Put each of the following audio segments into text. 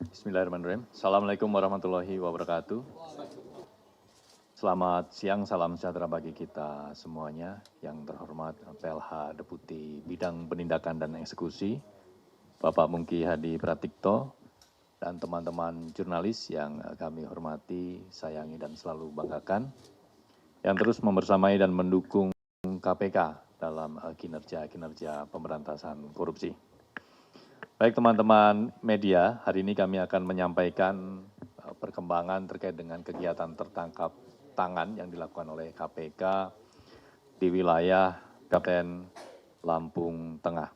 Bismillahirrahmanirrahim. Assalamualaikum warahmatullahi wabarakatuh. Selamat siang, salam sejahtera bagi kita semuanya. Yang terhormat PLH Deputi Bidang Penindakan dan Eksekusi, Bapak Mungki Hadi Pratikto, dan teman-teman jurnalis yang kami hormati, sayangi, dan selalu banggakan, yang terus membersamai dan mendukung KPK dalam kinerja pemberantasan korupsi. Baik teman-teman media, hari ini kami akan menyampaikan perkembangan terkait dengan kegiatan tertangkap tangan yang dilakukan oleh KPK di wilayah Kabupaten Lampung Tengah.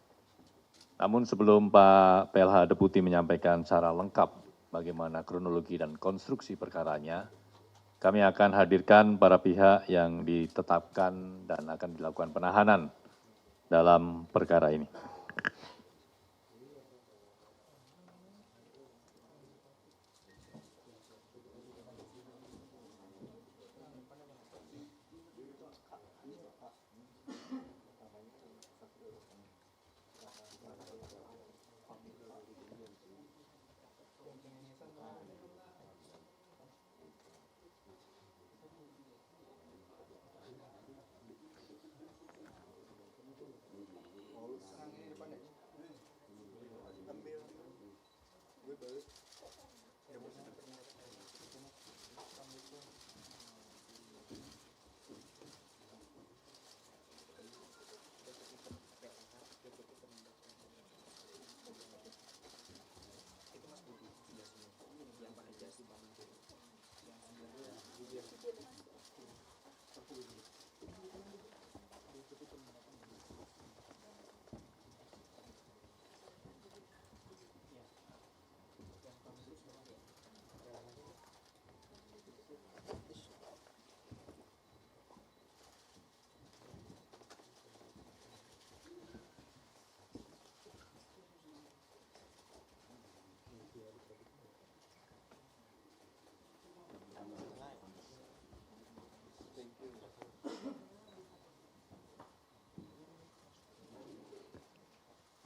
Namun sebelum Pak PLH Deputi menyampaikan secara lengkap bagaimana kronologi dan konstruksi perkaranya, kami akan hadirkan para pihak yang ditetapkan dan akan dilakukan penahanan dalam perkara ini.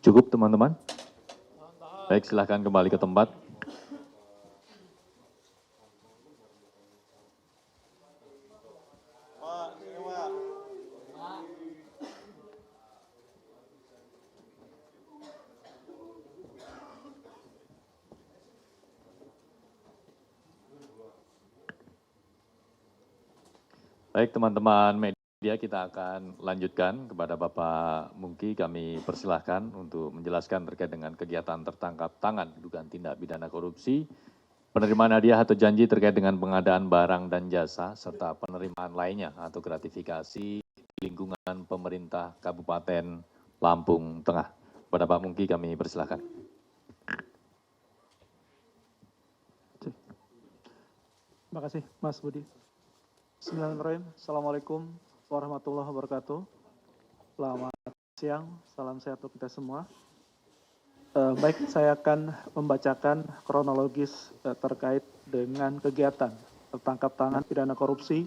Cukup teman-teman? Baik, silahkan kembali ke tempat. Baik teman-teman media, kita akan lanjutkan kepada Bapak Mungki. Kami persilahkan untuk menjelaskan terkait dengan kegiatan tertangkap tangan dugaan tindak pidana korupsi, penerimaan hadiah atau janji terkait dengan pengadaan barang dan jasa, serta penerimaan lainnya atau gratifikasi di lingkungan pemerintah Kabupaten Lampung Tengah. Kepada Pak Mungki kami persilahkan. Terima kasih Mas Budi. Bismillahirrahmanirrahim. Assalamualaikum warahmatullahi wabarakatuh. Selamat siang, salam sehat untuk kita semua. Baik, saya akan membacakan kronologis terkait dengan kegiatan tertangkap tangan pidana korupsi,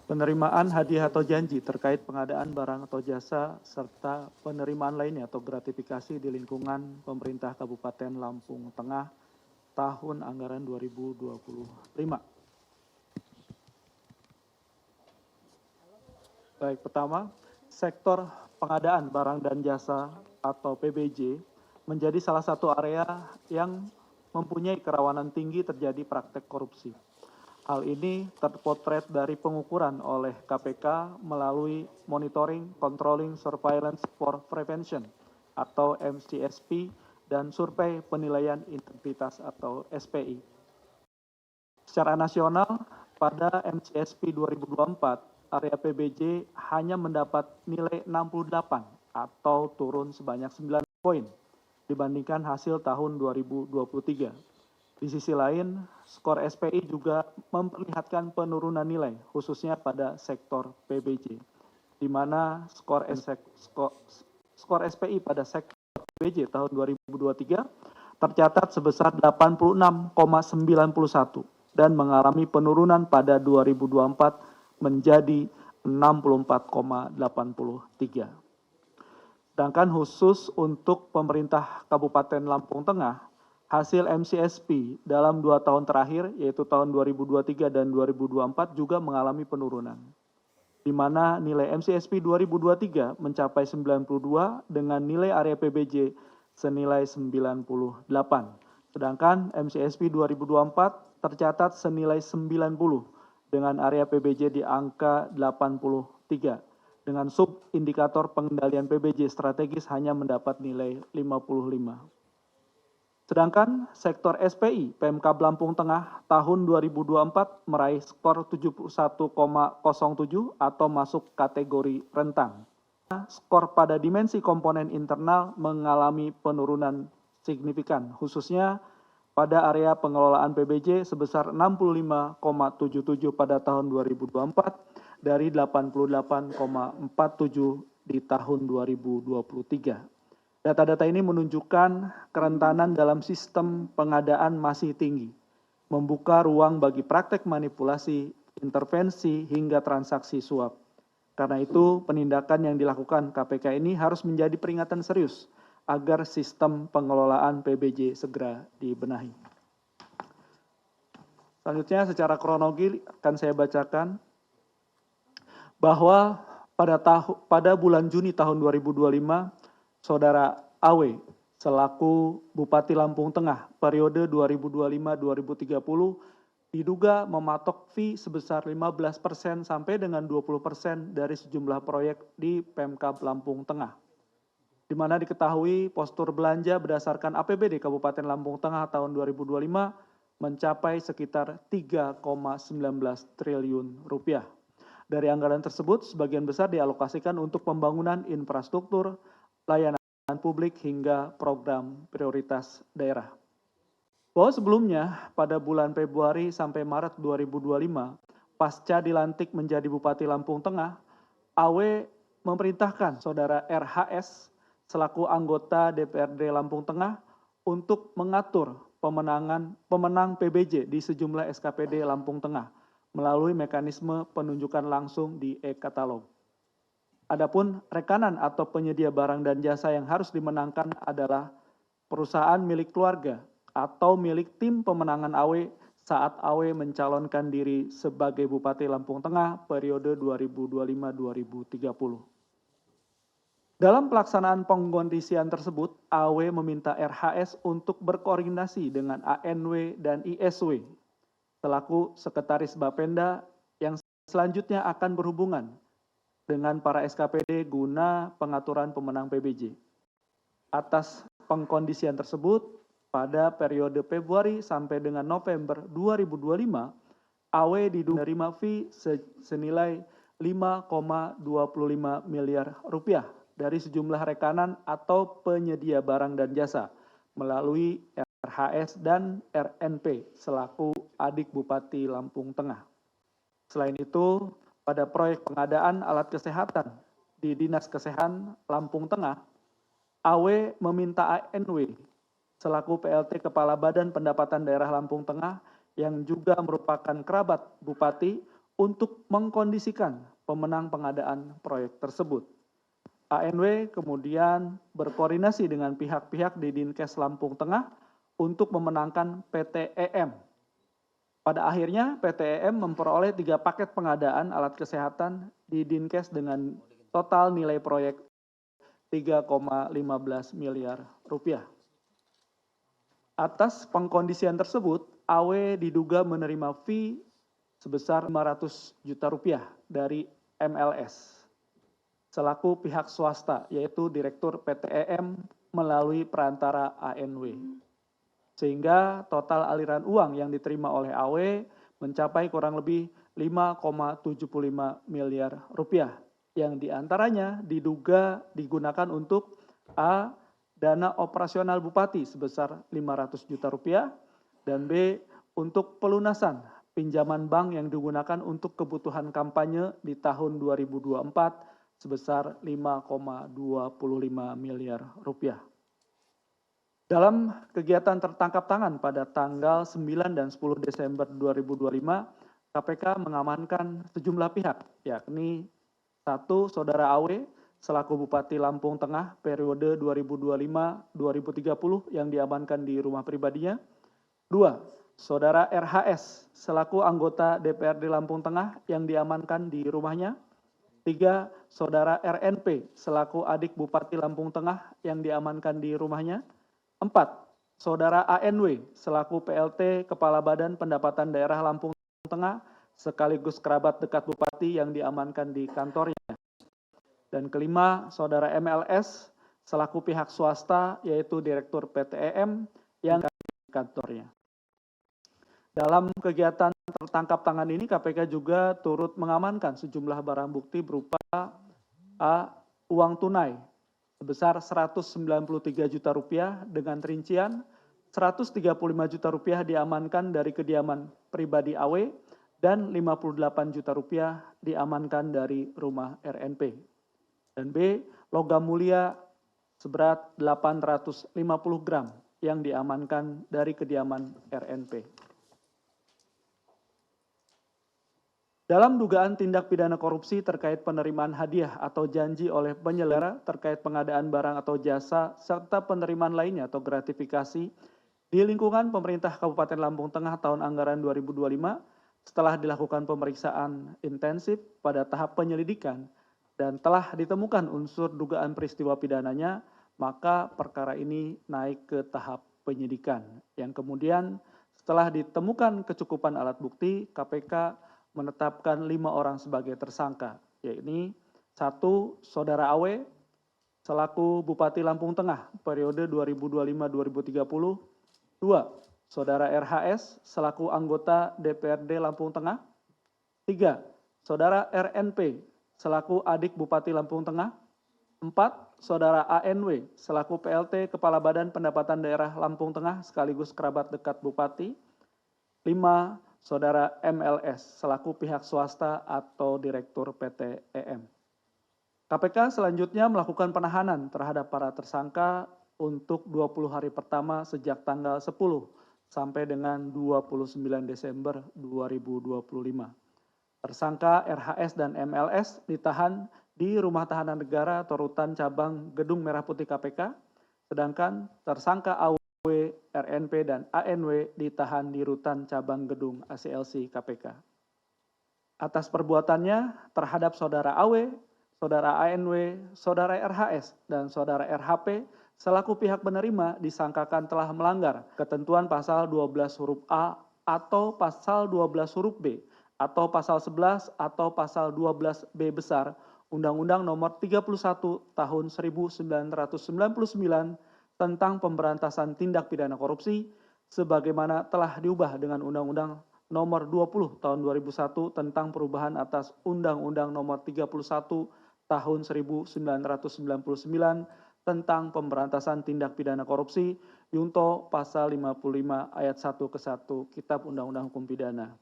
penerimaan hadiah atau janji terkait pengadaan barang atau jasa, serta penerimaan lainnya atau gratifikasi di lingkungan pemerintah Kabupaten Lampung Tengah tahun anggaran 2025. Baik, pertama, sektor pengadaan barang dan jasa atau PBJ menjadi salah satu area yang mempunyai kerawanan tinggi terjadi praktek korupsi. Hal ini terpotret dari pengukuran oleh KPK melalui Monitoring, Controlling, Surveillance for Prevention atau MCSP dan Survei Penilaian Integritas atau SPI. Secara nasional, pada MCSP 2024, area PBJ hanya mendapat nilai 68 atau turun sebanyak 9 poin dibandingkan hasil tahun 2023. Di sisi lain, skor SPI juga memperlihatkan penurunan nilai khususnya pada sektor PBJ, di mana skor SPI pada sektor PBJ tahun 2023 tercatat sebesar 86,91 dan mengalami penurunan pada 2024 menjadi 64,83. Sedangkan khusus untuk pemerintah Kabupaten Lampung Tengah hasil MCSP dalam 2 tahun terakhir, yaitu tahun 2023 dan 2024 juga mengalami penurunan, di mana nilai MCSP 2023 mencapai 92 dengan nilai area PBJ senilai 98. Sedangkan MCSP 2024 tercatat senilai 90 dengan area PBJ di angka 83. Dengan sub indikator pengendalian PBJ strategis hanya mendapat nilai 55. Sedangkan sektor SPI Pemkab Lampung Tengah tahun 2024 meraih skor 71,07 atau masuk kategori rentan. Skor pada dimensi komponen internal mengalami penurunan signifikan, khususnya pada area pengelolaan PBJ sebesar 65,77 pada tahun 2024 dari 88,47 di tahun 2023. Data-data ini menunjukkan kerentanan dalam sistem pengadaan masih tinggi, membuka ruang bagi praktek manipulasi, intervensi, hingga transaksi suap. Karena itu, penindakan yang dilakukan KPK ini harus menjadi peringatan serius agar sistem pengelolaan PBJ segera dibenahi. Selanjutnya, secara kronologi akan saya bacakan bahwa pada bulan Juni tahun 2025, Saudara AW selaku Bupati Lampung Tengah periode 2025-2030 diduga mematok fee sebesar 15% sampai dengan 20% dari sejumlah proyek di Pemkab Lampung Tengah. Di mana diketahui postur belanja berdasarkan APBD Kabupaten Lampung Tengah tahun 2025 mencapai sekitar 3,19 triliun rupiah. Dari anggaran tersebut, sebagian besar dialokasikan untuk pembangunan infrastruktur, layanan publik hingga program prioritas daerah. Bahwa sebelumnya pada bulan Februari sampai Maret 2025, pasca dilantik menjadi Bupati Lampung Tengah, AW memerintahkan Saudara RHS selaku anggota DPRD Lampung Tengah untuk mengatur pemenang PBJ di sejumlah SKPD Lampung Tengah melalui mekanisme penunjukan langsung di e-katalog. Adapun rekanan atau penyedia barang dan jasa yang harus dimenangkan adalah perusahaan milik keluarga atau milik tim pemenangan AW saat AW mencalonkan diri sebagai Bupati Lampung Tengah periode 2025-2030. Dalam pelaksanaan pengkondisian tersebut, AW meminta RHS untuk berkoordinasi dengan ANW dan ISW selaku Sekretaris Bapenda yang selanjutnya akan berhubungan dengan para SKPD guna pengaturan pemenang PBJ. Atas pengkondisian tersebut, pada periode Februari sampai dengan November 2025, AW menerima fee senilai 5,25 miliar rupiah dari sejumlah rekanan atau penyedia barang dan jasa melalui RHS dan RNP selaku adik Bupati Lampung Tengah. Selain itu, pada proyek pengadaan alat kesehatan di Dinas Kesehatan Lampung Tengah, AW meminta ANW selaku PLT Kepala Badan Pendapatan Daerah Lampung Tengah yang juga merupakan kerabat Bupati untuk mengkondisikan pemenang pengadaan proyek tersebut. ANW kemudian berkoordinasi dengan pihak-pihak di Dinkes Lampung Tengah untuk memenangkan PTEM. Pada akhirnya PTEM memperoleh 3 paket pengadaan alat kesehatan di Dinkes dengan total nilai proyek 3,15 miliar rupiah. Atas pengkondisian tersebut, AW diduga menerima fee sebesar 500 juta rupiah dari MLS selaku pihak swasta, yaitu Direktur PTEM melalui perantara ANW. Sehingga total aliran uang yang diterima oleh AW mencapai kurang lebih 5,75 miliar rupiah, yang diantaranya diduga digunakan untuk A. Dana operasional Bupati sebesar 500 juta rupiah, dan B. Untuk pelunasan pinjaman bank yang digunakan untuk kebutuhan kampanye di tahun 2024 sebesar 5,25 miliar rupiah. Dalam kegiatan tertangkap tangan pada tanggal 9 dan 10 Desember 2025, KPK mengamankan sejumlah pihak, yakni 1. Saudara AW selaku Bupati Lampung Tengah periode 2025-2030 yang diamankan di rumah pribadinya. 2. Saudara RHS selaku anggota DPRD Lampung Tengah yang diamankan di rumahnya. 3. Saudara RNP selaku adik Bupati Lampung Tengah yang diamankan di rumahnya. 4. Saudara ANW selaku PLT Kepala Badan Pendapatan Daerah Lampung Tengah sekaligus kerabat dekat Bupati yang diamankan di kantornya. Dan kelima, Saudara MLS selaku pihak swasta yaitu Direktur PT EM yang di kantornya. Dalam kegiatan tertangkap tangan ini, KPK juga turut mengamankan sejumlah barang bukti berupa A. Uang tunai sebesar 193 juta rupiah dengan rincian 135 juta rupiah diamankan dari kediaman pribadi AW dan 58 juta rupiah diamankan dari rumah RNP. Dan B. Logam mulia seberat 850 gram yang diamankan dari kediaman RNP. Dalam dugaan tindak pidana korupsi terkait penerimaan hadiah atau janji oleh penyelenggara terkait pengadaan barang atau jasa serta penerimaan lainnya atau gratifikasi di lingkungan pemerintah Kabupaten Lampung Tengah tahun anggaran 2025 setelah dilakukan pemeriksaan intensif pada tahap penyelidikan dan telah ditemukan unsur dugaan peristiwa pidananya, maka perkara ini naik ke tahap penyidikan. Yang kemudian setelah ditemukan kecukupan alat bukti, KPK menetapkan 5 orang sebagai tersangka, yakni 1. Saudara AW selaku Bupati Lampung Tengah periode 2025-2030. 2. Saudara RHS selaku anggota DPRD Lampung Tengah. 3. Saudara RNP selaku adik Bupati Lampung Tengah. 4. Saudara ANW selaku PLT Kepala Badan Pendapatan Daerah Lampung Tengah sekaligus kerabat dekat Bupati. 5. Saudara MLS selaku pihak swasta atau Direktur PT EM. KPK selanjutnya melakukan penahanan terhadap para tersangka untuk 20 hari pertama sejak tanggal 10 sampai dengan 29 Desember 2025. Tersangka RHS dan MLS ditahan di Rumah Tahanan Negara atau Rutan Cabang Gedung Merah Putih KPK, sedangkan tersangka AW, RNP, dan ANW ditahan di Rutan Cabang Gedung ACLC KPK. Atas perbuatannya terhadap Saudara AW, Saudara ANW, Saudara RHS, dan Saudara RHP selaku pihak penerima disangkakan telah melanggar ketentuan pasal 12 huruf A atau pasal 12 huruf B atau pasal 11 atau pasal 12B besar Undang-Undang Nomor 31 Tahun 1999 tentang pemberantasan tindak pidana korupsi sebagaimana telah diubah dengan Undang-Undang Nomor 20 Tahun 2001 tentang perubahan atas Undang-Undang Nomor 31 Tahun 1999 tentang pemberantasan tindak pidana korupsi Yunto pasal 55 ayat 1 ke 1 Kitab Undang-Undang Hukum Pidana.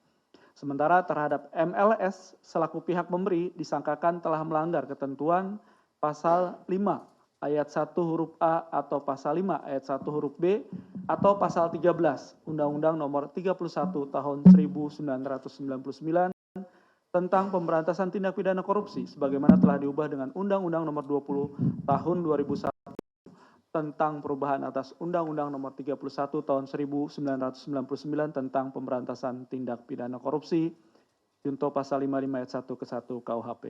Sementara terhadap MLS selaku pihak pemberi disangkakan telah melanggar ketentuan pasal 5 ayat 1 huruf A atau pasal 5 ayat 1 huruf B atau pasal 13 Undang-Undang Nomor 31 Tahun 1999 tentang pemberantasan tindak pidana korupsi sebagaimana telah diubah dengan Undang-Undang Nomor 20 Tahun 2001 tentang perubahan atas Undang-Undang Nomor 31 Tahun 1999 tentang pemberantasan tindak pidana korupsi Junto pasal 55 ayat 1 ke 1 KUHP.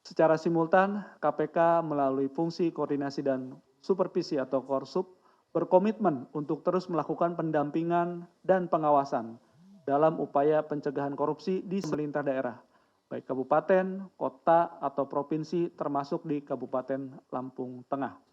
Secara simultan, KPK melalui fungsi koordinasi dan supervisi atau Korsup berkomitmen untuk terus melakukan pendampingan dan pengawasan dalam upaya pencegahan korupsi di selintar daerah, baik kabupaten, kota, atau provinsi termasuk di Kabupaten Lampung Tengah.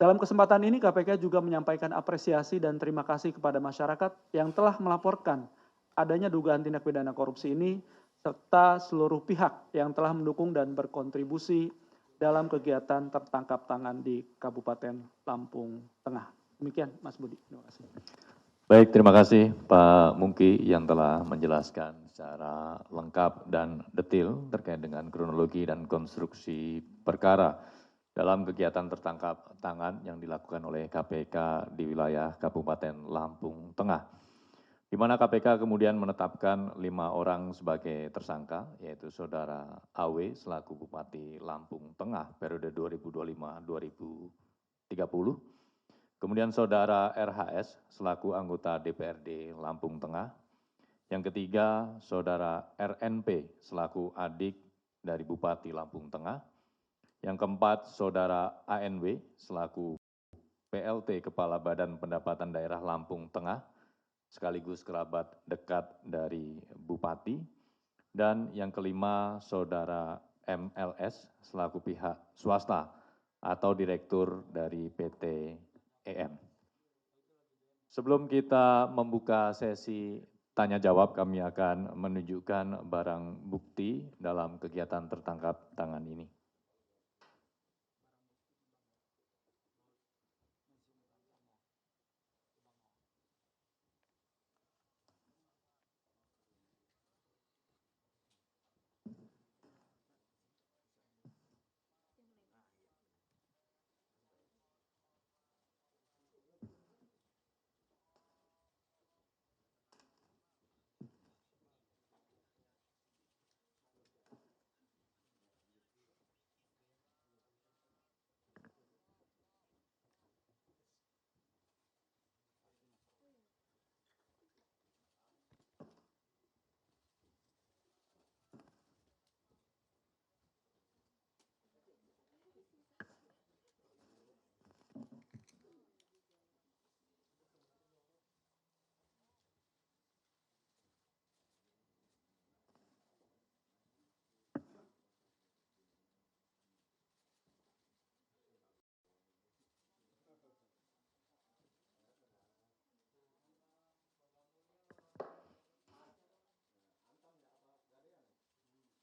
Dalam kesempatan ini KPK juga menyampaikan apresiasi dan terima kasih kepada masyarakat yang telah melaporkan adanya dugaan tindak pidana korupsi ini serta seluruh pihak yang telah mendukung dan berkontribusi dalam kegiatan tertangkap tangan di Kabupaten Lampung Tengah. Demikian Mas Budi, terima kasih. Baik, terima kasih Pak Mungki yang telah menjelaskan secara lengkap dan detail terkait dengan kronologi dan konstruksi perkara dalam kegiatan tertangkap tangan yang dilakukan oleh KPK di wilayah Kabupaten Lampung Tengah. di mana KPK kemudian menetapkan 5 orang sebagai tersangka, yaitu Saudara AW selaku Bupati Lampung Tengah periode 2025-2030, kemudian Saudara RHS selaku anggota DPRD Lampung Tengah, yang ketiga Saudara RNP selaku adik dari Bupati Lampung Tengah, yang keempat Saudara ANW selaku PLT Kepala Badan Pendapatan Daerah Lampung Tengah, sekaligus kerabat dekat dari Bupati, dan yang kelima Saudara MLS selaku pihak swasta atau direktur dari PT EM. Sebelum kita membuka sesi tanya jawab, kami akan menunjukkan barang bukti dalam kegiatan tertangkap tangan ini.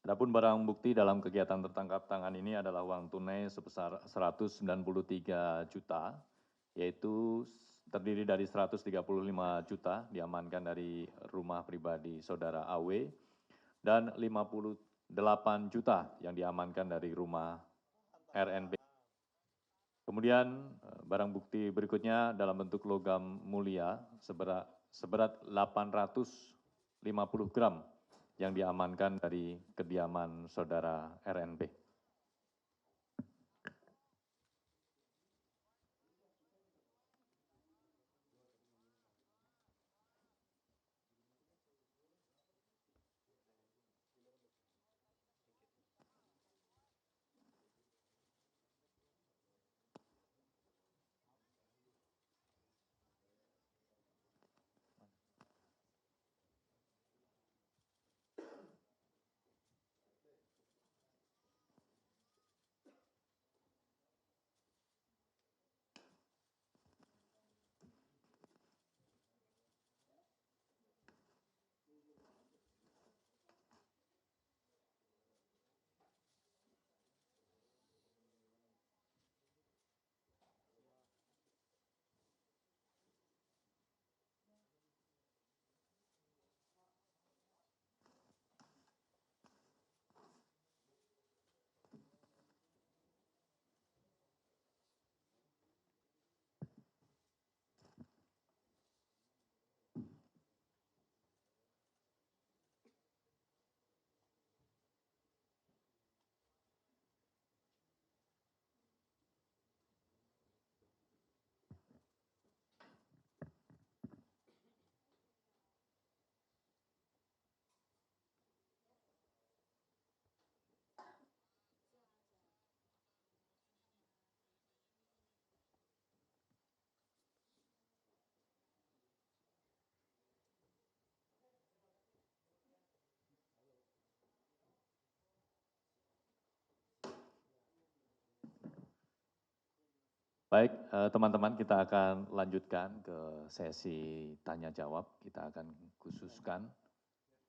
Adapun barang bukti dalam kegiatan tertangkap tangan ini adalah uang tunai sebesar 193 juta, yaitu terdiri dari 135 juta diamankan dari rumah pribadi Saudara AW, dan 58 juta yang diamankan dari rumah RNP. Kemudian barang bukti berikutnya dalam bentuk logam mulia seberat 850 gram yang diamankan dari kediaman Saudara RNP. Baik, teman-teman, kita akan lanjutkan ke sesi tanya jawab. Kita akan khususkan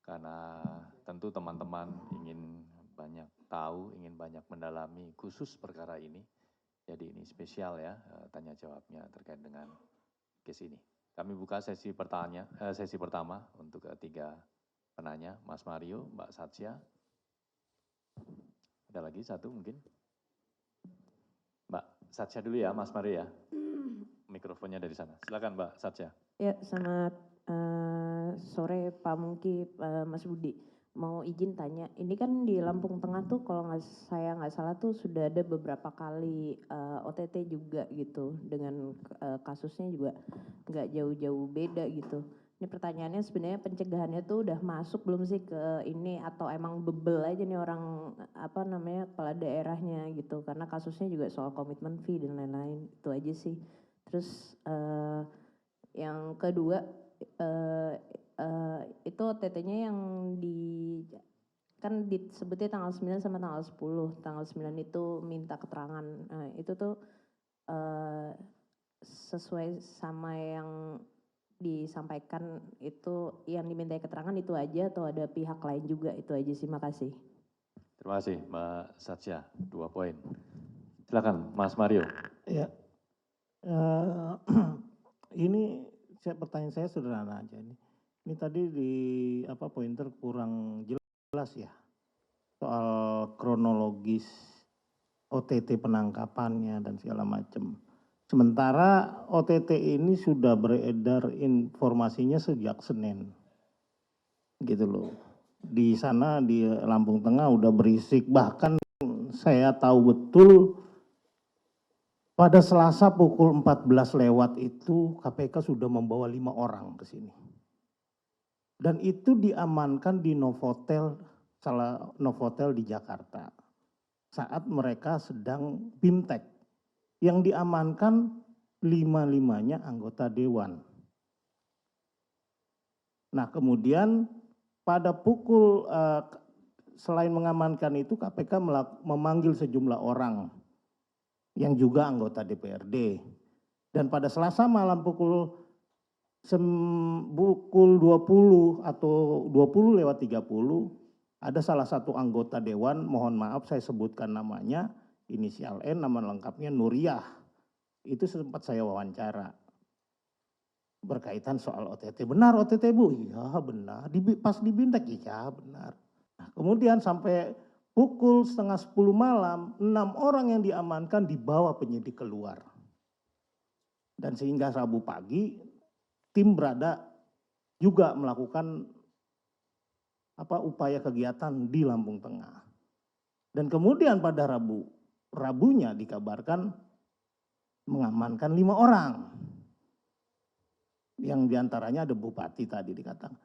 karena tentu teman-teman ingin banyak tahu, ingin banyak mendalami khusus perkara ini. Jadi ini spesial ya tanya jawabnya terkait dengan case ini. Kami buka sesi pertama untuk ketiga penanya, Mas Mario, Mbak Satsia. Ada lagi satu mungkin? Mbak Satsia dulu ya, Mas Mario ya. Mikrofonnya dari sana. Silakan Mbak Satsia. Ya, selamat Sore Pak Mungki, Mas Budi. Mau izin tanya, ini kan di Lampung Tengah tuh kalau saya nggak salah tuh sudah ada beberapa kali OTT juga gitu, dengan kasusnya juga nggak jauh-jauh beda gitu. Ini pertanyaannya sebenarnya pencegahannya tuh udah masuk belum sih ke ini, atau emang bebel aja nih orang apa namanya kepala daerahnya gitu, karena kasusnya juga soal komitmen fee dan lain-lain, itu aja sih. Terus yang kedua, itu OTT-nya yang kan disebutnya tanggal 9 sama tanggal 10. Tanggal 9 itu minta keterangan. Nah, itu tuh sesuai sama yang disampaikan itu, yang dimintai keterangan itu aja atau ada pihak lain juga? Itu aja sih, makasih. Terima kasih Mbak Satya, 2 poin. Silakan Mas Mario. Ya, ini pertanyaan saya sederhana aja ini. Ini tadi di pointer kurang jelas ya soal kronologis OTT penangkapannya dan segala macam. Sementara OTT ini sudah beredar informasinya sejak Senin, gitu loh. Di sana di Lampung Tengah udah berisik, bahkan saya tahu betul pada Selasa pukul 14 lewat itu KPK sudah membawa 5 orang ke sini. Dan itu diamankan di Novotel, salah Novotel di Jakarta. Saat mereka sedang BIMTEK. Yang diamankan 5-5-nya anggota dewan. Nah kemudian pada pukul, selain mengamankan itu KPK memanggil sejumlah orang yang juga anggota DPRD. Dan pada Selasa malam pukul 20 atau 20 lewat 30, ada salah satu anggota dewan, mohon maaf saya sebutkan namanya, inisial N, nama lengkapnya Nuriyah. Itu sempat saya wawancara. Berkaitan soal OTT. Benar OTT Bu? Iya benar. Pas di BIMTEK? Iya benar. Nah, kemudian sampai pukul 9:30 malam, 6 orang yang diamankan dibawa penyidik keluar. Dan sehingga Rabu pagi, tim berada juga melakukan upaya kegiatan di Lampung Tengah. Dan kemudian pada Rabunya dikabarkan mengamankan 5 orang. Yang diantaranya ada bupati tadi dikatakan.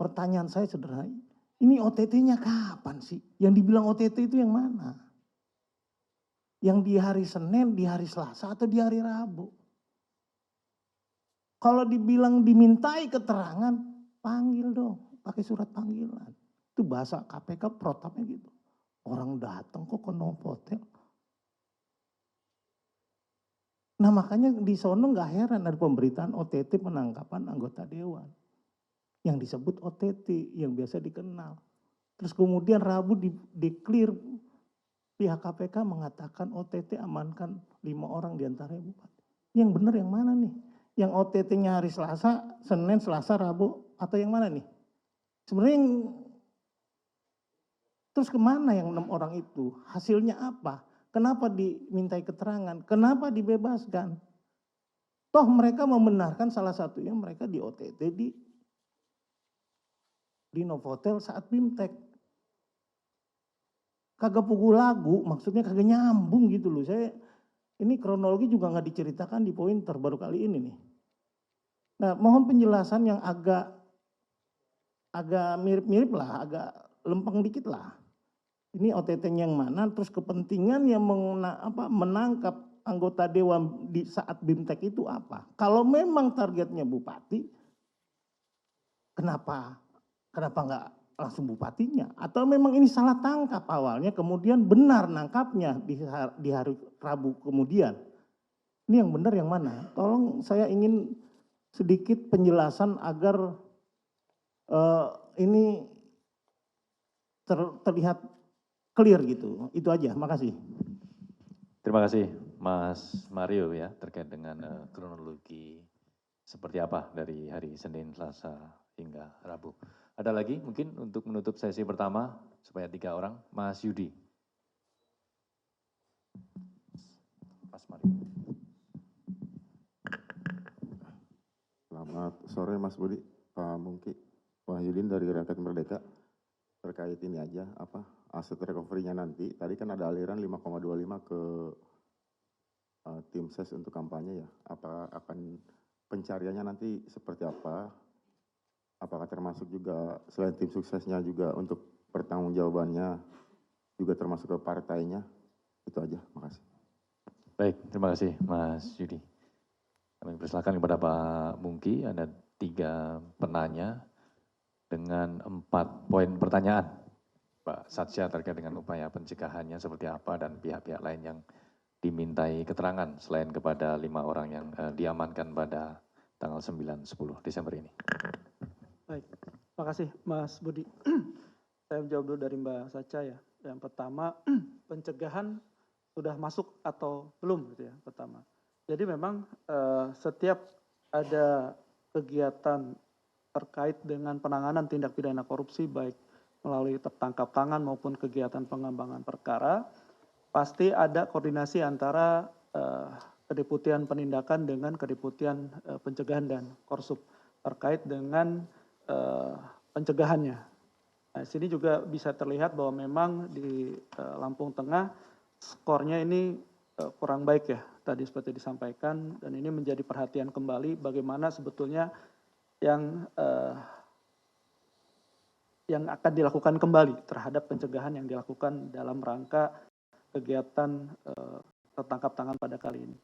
Pertanyaan saya sederhana, ini OTT-nya kapan sih? Yang dibilang OTT itu yang mana? Yang di hari Senin, di hari Selasa, atau di hari Rabu? Kalau dibilang dimintai keterangan, panggil dong, pakai surat panggilan. Itu bahasa KPK protapnya gitu. Orang datang kok ke Novotel. Nah makanya di sono nggak heran ada pemberitaan OTT penangkapan anggota dewan. Yang disebut OTT, yang biasa dikenal. Terus kemudian Rabu di-clear, pihak KPK mengatakan OTT amankan 5 orang diantaranya bupati. Yang benar yang mana nih? Yang OTT-nya hari Selasa, Senin, Selasa, Rabu, atau yang mana nih? Sebenarnya terus kemana yang 6 orang itu? Hasilnya apa? Kenapa dimintai keterangan? Kenapa dibebaskan? Toh mereka membenarkan salah satunya mereka di OTT di Novotel saat BIMTEK. Kagak pukul lagu, maksudnya kagak nyambung gitu loh. Ini kronologi juga nggak diceritakan di pointer baru kali ini nih. Nah mohon penjelasan yang agak mirip-mirip lah, agak lempeng dikit lah. Ini OTT-nya yang mana, terus kepentingan yang menangkap anggota dewan di saat BIMTEK itu apa? Kalau memang targetnya bupati, kenapa nggak langsung bupatinya? Atau memang ini salah tangkap awalnya, kemudian benar nangkapnya di hari Rabu kemudian? Ini yang benar yang mana? Tolong saya ingin sedikit penjelasan agar ini terlihat clear gitu. Itu aja, makasih. Terima kasih Mas Mario ya terkait dengan kronologi seperti apa dari hari Senin, Selasa hingga Rabu. Ada lagi mungkin untuk menutup sesi pertama supaya 3 orang, Mas Yudi. Mas Mario. Selamat sore Mas Budi. Pak Mungki, Wahyudin dari Rakyat Merdeka, terkait ini aja, aset recovery-nya nanti. Tadi kan ada aliran 5,25 ke tim ses untuk kampanye ya. Apa akan pencariannya nanti seperti apa? Apakah termasuk juga selain tim suksesnya juga untuk pertanggungjawabannya juga termasuk ke partainya? Itu aja, makasih. Baik, terima kasih Mas Yudi. Kami persilakan kepada Pak Mungki, ada 3 penanya dengan 4 poin pertanyaan. Pak Satya terkait dengan upaya pencegahannya seperti apa dan pihak-pihak lain yang dimintai keterangan selain kepada 5 orang yang diamankan pada tanggal 9-10 Desember ini. Baik, terima kasih Mas Budi. Saya menjawab dulu dari Mbak Sacha ya. Yang pertama, pencegahan sudah masuk atau belum gitu ya, pertama. Jadi memang setiap ada kegiatan terkait dengan penanganan tindak pidana korupsi baik melalui tertangkap tangan maupun kegiatan pengembangan perkara, pasti ada koordinasi antara Kedeputian Penindakan dengan Kedeputian Pencegahan dan Korsup terkait dengan pencegahannya. Nah, sini juga bisa terlihat bahwa memang di Lampung Tengah skornya ini kurang baik ya, tadi seperti disampaikan, dan ini menjadi perhatian kembali bagaimana sebetulnya yang akan dilakukan kembali terhadap pencegahan yang dilakukan dalam rangka kegiatan tertangkap tangan pada kali ini.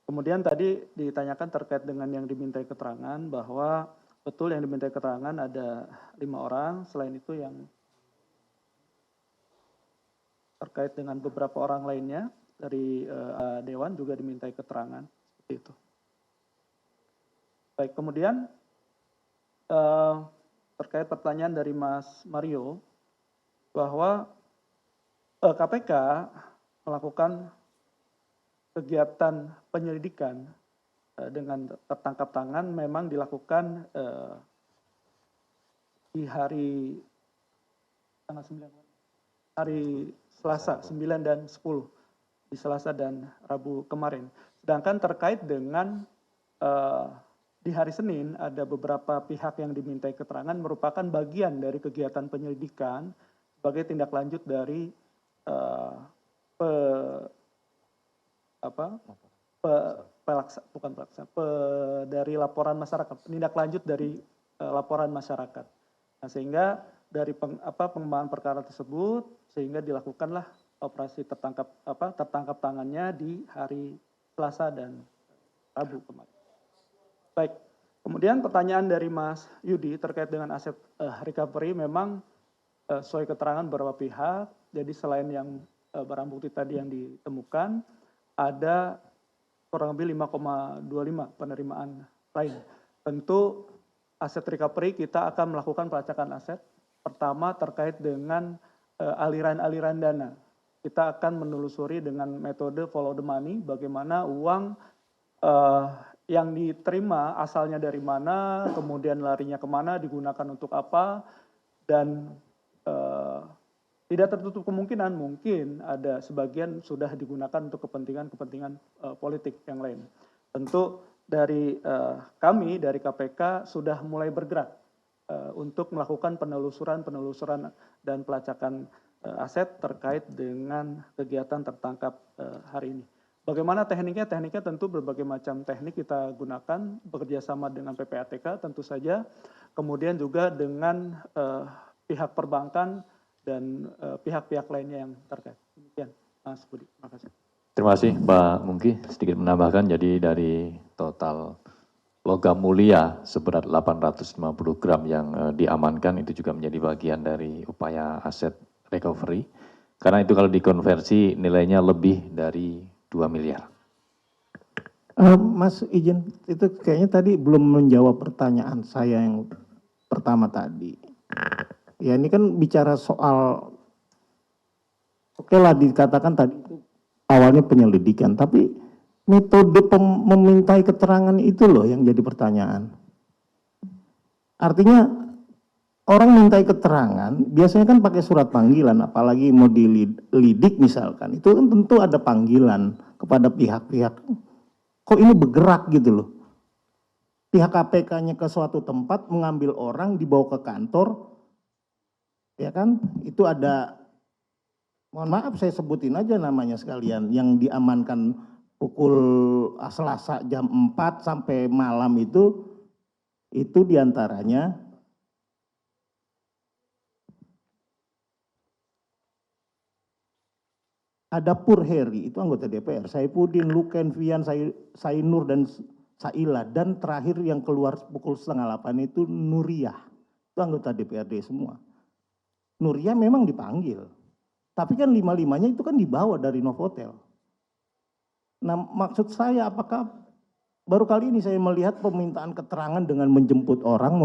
Kemudian tadi ditanyakan terkait dengan yang dimintai keterangan bahwa betul yang dimintai keterangan ada 5 orang, selain itu yang terkait dengan beberapa orang lainnya dari Dewan juga dimintai keterangan seperti itu. Baik, kemudian terkait pertanyaan dari Mas Mario bahwa KPK melakukan kegiatan penyelidikan dengan tertangkap tangan memang dilakukan di hari tanggal 9 hari Selasa 9 dan 10 di Selasa dan Rabu kemarin. Sedangkan terkait dengan di hari Senin ada beberapa pihak yang dimintai keterangan merupakan bagian dari kegiatan penyelidikan sebagai tindak lanjut dari dari laporan masyarakat, tindak lanjut dari laporan masyarakat. Nah, sehingga dari pengembangan perkara tersebut sehingga dilakukanlah operasi tertangkap tangannya di hari Selasa dan Rabu kemarin. Baik, kemudian pertanyaan dari Mas Yudi terkait dengan aset recovery memang sesuai keterangan beberapa pihak. Jadi selain yang barang bukti tadi yang ditemukan, ada kurang lebih 5,25 penerimaan lain. Tentu aset recovery kita akan melakukan pelacakan aset. Pertama terkait dengan aliran-aliran dana. Kita akan menelusuri dengan metode follow the money, bagaimana uang yang diterima asalnya dari mana, kemudian larinya kemana, digunakan untuk apa, dan tidak tertutup kemungkinan mungkin ada sebagian sudah digunakan untuk kepentingan-kepentingan politik yang lain. Tentu dari kami, dari KPK sudah mulai bergerak untuk melakukan penelusuran dan pelacakan aset terkait dengan kegiatan tertangkap hari ini. Bagaimana tekniknya? Tekniknya tentu berbagai macam teknik kita gunakan, bekerjasama dengan PPATK tentu saja, kemudian juga dengan pihak perbankan dan pihak-pihak lainnya yang terkait. Demikian, Mas Budi. Terima kasih. Terima kasih Pak Mungki. Sedikit menambahkan, jadi dari total logam mulia seberat 850 gram yang diamankan itu juga menjadi bagian dari upaya aset recovery. Karena itu kalau dikonversi nilainya lebih dari 2 miliar. Mas izin, itu kayaknya tadi belum menjawab pertanyaan saya yang pertama tadi. Ya ini kan bicara soal, oke lah dikatakan tadi itu awalnya penyelidikan, tapi metode memintai keterangan itu loh yang jadi pertanyaan. Artinya orang mintai keterangan biasanya kan pakai surat panggilan, apalagi mau dilidik misalkan, itu kan tentu ada panggilan kepada pihak-pihak. Kok ini bergerak gitu loh. pihak KPK-nya ke suatu tempat, mengambil orang, dibawa ke kantor, ya kan? Itu ada, mohon maaf saya sebutin aja namanya sekalian, yang diamankan pukul Selasa jam 4 sampai malam itu diantaranya ada Pur Heri, itu anggota DPR, Saipudin, Luken, Vian, Sainur, dan Saila, dan terakhir yang keluar pukul 7:30 itu Nuriyah, itu anggota DPRD semua. Nuriyah memang dipanggil, tapi kan lima-limanya itu kan dibawa dari Novotel. Nah, maksud saya apakah baru kali ini saya melihat permintaan keterangan dengan menjemput orang,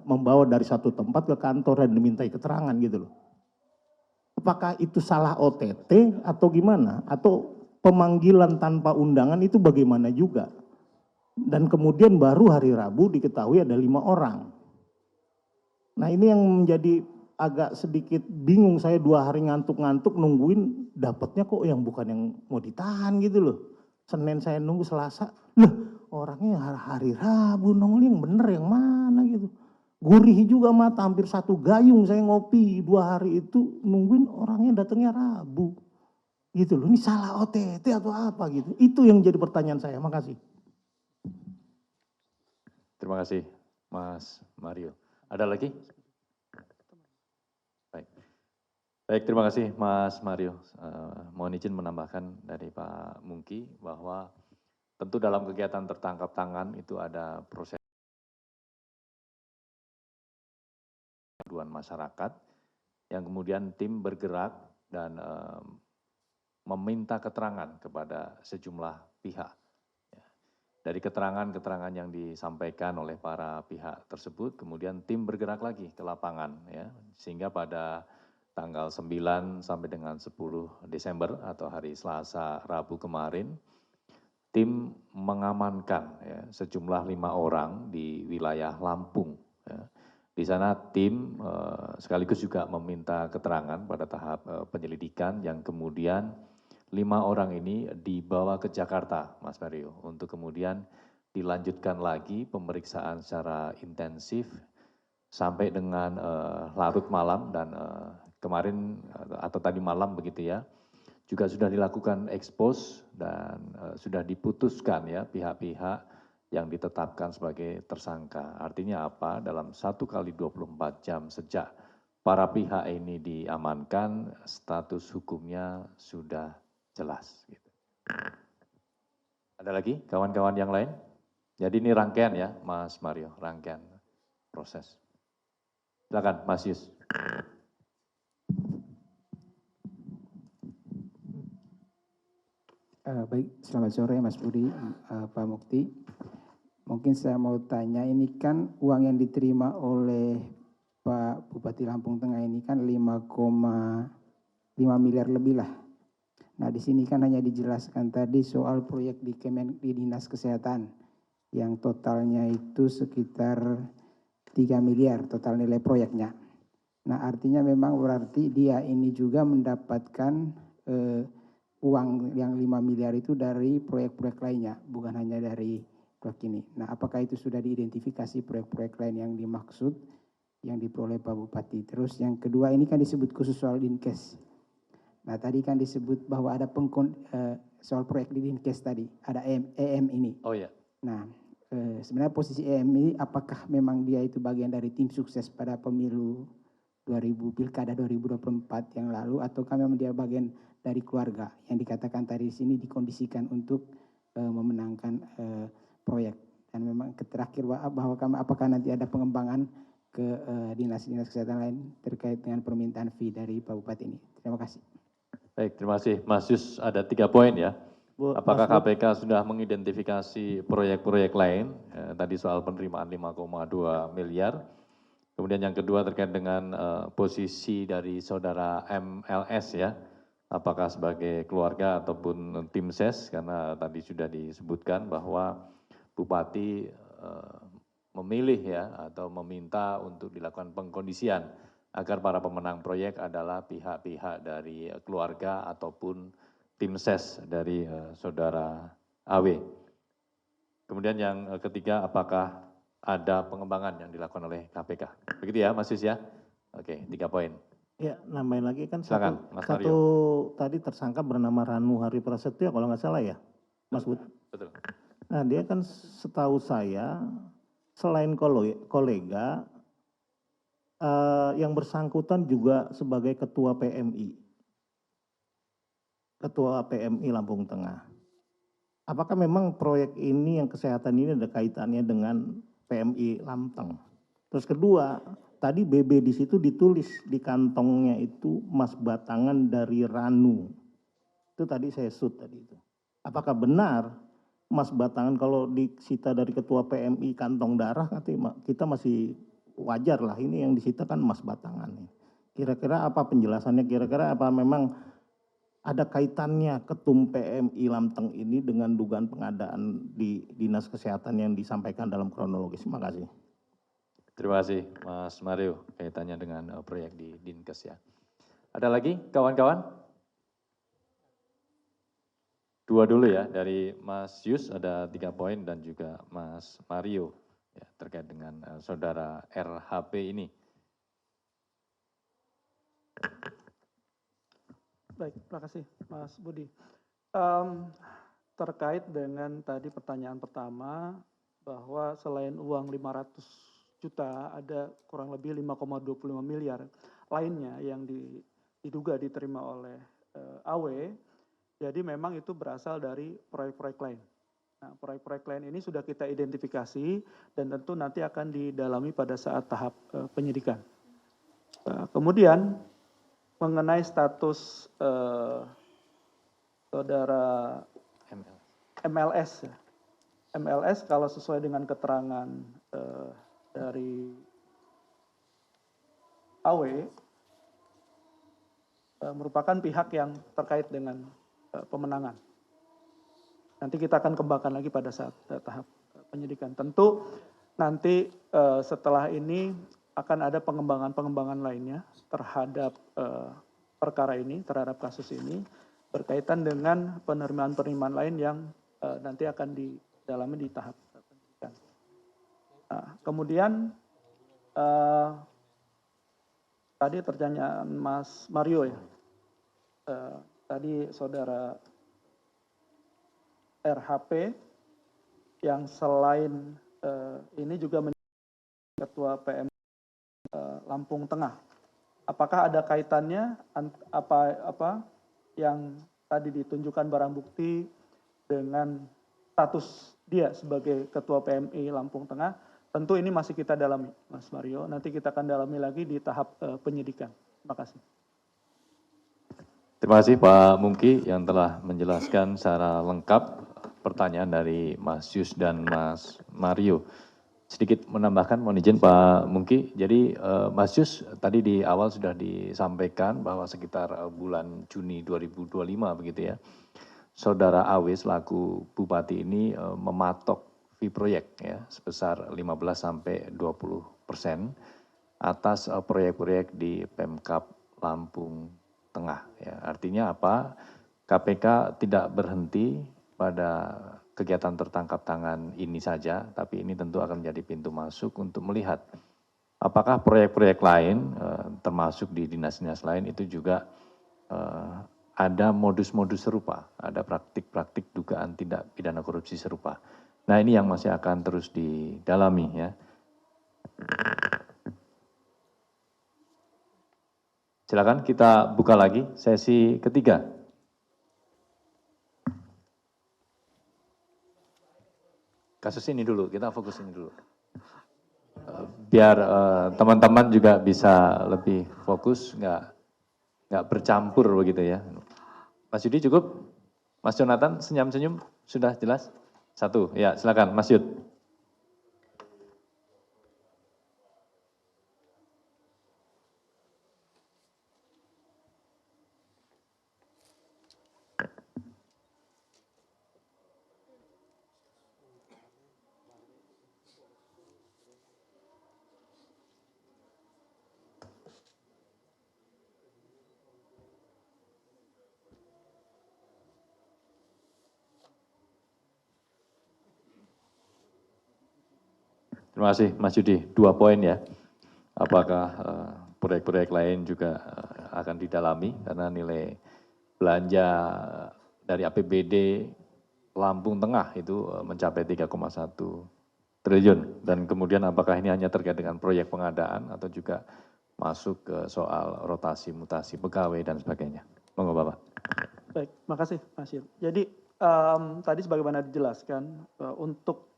membawa dari satu tempat ke kantor dan dimintai keterangan gitu loh. Apakah itu salah OTT atau gimana? Atau pemanggilan tanpa undangan itu bagaimana juga? Dan kemudian baru hari Rabu diketahui ada 5 orang. Nah, ini yang menjadi agak sedikit bingung saya, 2 hari ngantuk-ngantuk nungguin, dapatnya kok yang bukan yang mau ditahan gitu loh. Senin saya nunggu, Selasa, loh orangnya hari Rabu nongol, yang bener yang mana gitu. Gurih juga mata, hampir 1 gayung saya ngopi 2 hari itu nungguin orangnya datangnya Rabu. Gitu loh, ini salah OTT atau apa gitu. Itu yang jadi pertanyaan saya, makasih. Terima kasih, Mas Mario. Ada lagi? Baik, terima kasih Mas Mario. Mohon izin menambahkan dari Pak Mungki bahwa tentu dalam kegiatan tertangkap tangan itu ada proses aduan masyarakat yang kemudian tim bergerak dan meminta keterangan kepada sejumlah pihak. Dari keterangan-keterangan yang disampaikan oleh para pihak tersebut, kemudian tim bergerak lagi ke lapangan, ya, sehingga pada tanggal 9 sampai dengan 10 Desember atau hari Selasa Rabu kemarin, tim mengamankan ya, sejumlah 5 orang di wilayah Lampung. Ya. Di sana tim sekaligus juga meminta keterangan pada tahap penyelidikan yang kemudian 5 orang ini dibawa ke Jakarta, Mas Mario, untuk kemudian dilanjutkan lagi pemeriksaan secara intensif sampai dengan larut malam dan kemarin atau tadi malam begitu ya, juga sudah dilakukan ekspos dan sudah diputuskan ya pihak-pihak yang ditetapkan sebagai tersangka. Artinya apa? Dalam 1 kali 24 jam sejak para pihak ini diamankan, status hukumnya sudah jelas. Gitu. Ada lagi kawan-kawan yang lain? Jadi ini rangkaian ya Mas Mario, rangkaian proses. Silakan Mas Yus. Baik, selamat sore Mas Budi, Pak Mukti. Mungkin saya mau tanya, ini kan uang yang diterima oleh Pak Bupati Lampung Tengah ini kan 5,5 miliar lebih lah. Nah di sini kan hanya dijelaskan tadi soal proyek di Dinas Kesehatan yang totalnya itu sekitar 3 miliar total nilai proyeknya. Nah artinya memang berarti dia ini juga mendapatkan uang yang 5 miliar itu dari proyek-proyek lainnya, bukan hanya dari proyek ini. Nah apakah itu sudah diidentifikasi proyek-proyek lain yang dimaksud, yang diperoleh Pak Bupati. Terus yang kedua ini kan disebut khusus soal Dinkes. Nah tadi kan disebut bahwa ada soal proyek di Dinkes tadi, ada EM ini. Oh ya. Nah sebenarnya posisi EM ini apakah memang dia itu bagian dari tim sukses pada pemilu Pilkada 2024 yang lalu, ataukah memang dia bagian dari keluarga yang dikatakan tadi di sini dikondisikan untuk memenangkan proyek. Dan memang terakhir bahwa apakah nanti ada pengembangan ke dinas-dinas kesehatan lain terkait dengan permintaan fee dari Pak Bupati ini. Terima kasih. Baik, terima kasih Mas Yus. Ada 3 poin ya. Apakah Mas KPK sudah mengidentifikasi proyek-proyek lain? Tadi soal penerimaan 5,2 miliar. Kemudian yang kedua terkait dengan posisi dari saudara MLS ya. Apakah sebagai keluarga ataupun tim ses, karena tadi sudah disebutkan bahwa Bupati memilih ya atau meminta untuk dilakukan pengkondisian agar para pemenang proyek adalah pihak-pihak dari keluarga ataupun tim ses dari saudara AW. Kemudian yang ketiga, apakah ada pengembangan yang dilakukan oleh KPK? Begitu ya, Mas Yus ya? Oke, 3 poin. Ya, nambahin lagi kan Silakan, Mas satu Mario. tadi tersangka bernama Ranu Hari Prasetyo kalau nggak salah ya, Mas Bud. Betul. Nah, dia kan setahu saya selain kolega yang bersangkutan juga sebagai ketua PMI Lampung Tengah. Apakah memang proyek ini yang kesehatan ini ada kaitannya dengan PMI Lampung? Terus kedua, tadi BB di situ ditulis di kantongnya itu mas batangan dari Ranu. Itu tadi saya shoot tadi itu. Apakah benar mas batangan kalau disita dari ketua PMI kantong darah nanti kita masih wajar lah, ini yang disita kan mas batangan. Kira-kira apa penjelasannya, kira-kira apa memang ada kaitannya ketum PMI Lamteng ini dengan dugaan pengadaan di Dinas Kesehatan yang disampaikan dalam kronologis? Terima kasih. Terima kasih Mas Mario, kaitannya dengan proyek di Dinkes ya. Ada lagi kawan-kawan? 2 dulu ya, dari Mas Yus ada 3 poin dan juga Mas Mario ya, terkait dengan saudara RHP ini. Baik, terima kasih Mas Budi. Terkait dengan tadi pertanyaan pertama, bahwa selain uang 500 juta, ada kurang lebih 5,25 miliar lainnya yang diduga diterima oleh AW, jadi memang itu berasal dari proyek-proyek lain. Nah, proyek-proyek lain ini sudah kita identifikasi dan tentu nanti akan didalami pada saat tahap penyidikan. Kemudian mengenai status saudara MLS, ya. MLS kalau sesuai dengan keterangan dari AW merupakan pihak yang terkait dengan pemenangan. Nanti kita akan kembangkan lagi pada saat tahap penyidikan. Tentu nanti setelah ini akan ada pengembangan-pengembangan lainnya terhadap perkara ini, terhadap kasus ini, berkaitan dengan penerimaan-penerimaan lain yang nanti akan didalami di tahap penyidikan. Nah, kemudian tadi pertanyaan Mas Mario ya, tadi saudara RHP yang selain ini juga menjadi ketua PM Lampung Tengah. Apakah ada kaitannya apa yang tadi ditunjukkan barang bukti dengan status dia sebagai ketua PMI Lampung Tengah? Tentu ini masih kita dalami, Mas Mario. Nanti kita akan dalami lagi di tahap penyidikan. Terima kasih. Terima kasih Pak Mungki yang telah menjelaskan secara lengkap pertanyaan dari Mas Yus dan Mas Mario. Sedikit menambahkan, mohon izin Pak Mungki. Jadi Mas Yus tadi di awal sudah disampaikan bahwa sekitar bulan Juni 2025 begitu ya, saudara AW selaku Bupati ini mematok fee proyek ya sebesar 15 sampai 20% atas proyek-proyek di Pemkab Lampung Tengah. Ya. Artinya apa? KPK tidak berhenti pada kegiatan tertangkap tangan ini saja, tapi ini tentu akan menjadi pintu masuk untuk melihat apakah proyek-proyek lain, termasuk di dinas-dinas lain itu juga ada modus-modus serupa, ada praktik-praktik dugaan tindak pidana korupsi serupa. Nah ini yang masih akan terus didalami ya. Silakan kita buka lagi sesi ketiga. Kasus ini dulu, kita fokus ini dulu. Biar teman-teman juga bisa lebih fokus, nggak bercampur begitu ya. Mas Yudi cukup? Mas Jonathan senyum-senyum sudah jelas? 1, ya silakan Mas Yud. Terima kasih Mas Yudi. 2 poin ya. Apakah proyek-proyek lain juga akan didalami karena nilai belanja dari APBD Lampung Tengah itu mencapai 3,1 triliun. Dan kemudian apakah ini hanya terkait dengan proyek pengadaan atau juga masuk ke soal rotasi mutasi pegawai dan sebagainya. Monggo Bapak. Baik, makasih Mas Yil. Jadi tadi sebagaimana dijelaskan untuk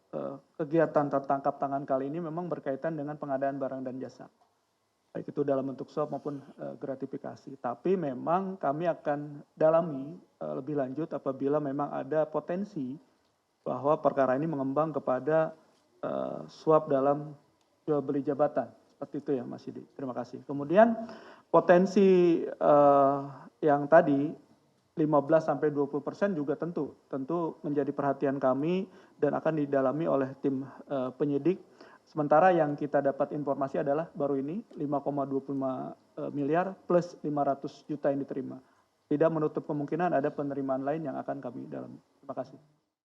kegiatan tertangkap tangan kali ini memang berkaitan dengan pengadaan barang dan jasa. Baik itu dalam bentuk suap maupun gratifikasi. Tapi memang kami akan dalami lebih lanjut apabila memang ada potensi bahwa perkara ini mengembang kepada suap dalam jual beli jabatan. Seperti itu ya Mas Yudi. Terima kasih. Kemudian potensi yang tadi 15-20% juga tentu menjadi perhatian kami dan akan didalami oleh tim penyidik. Sementara yang kita dapat informasi adalah baru ini 5,25 miliar plus 500 juta yang diterima. Tidak menutup kemungkinan ada penerimaan lain yang akan kami dalami. Terima kasih.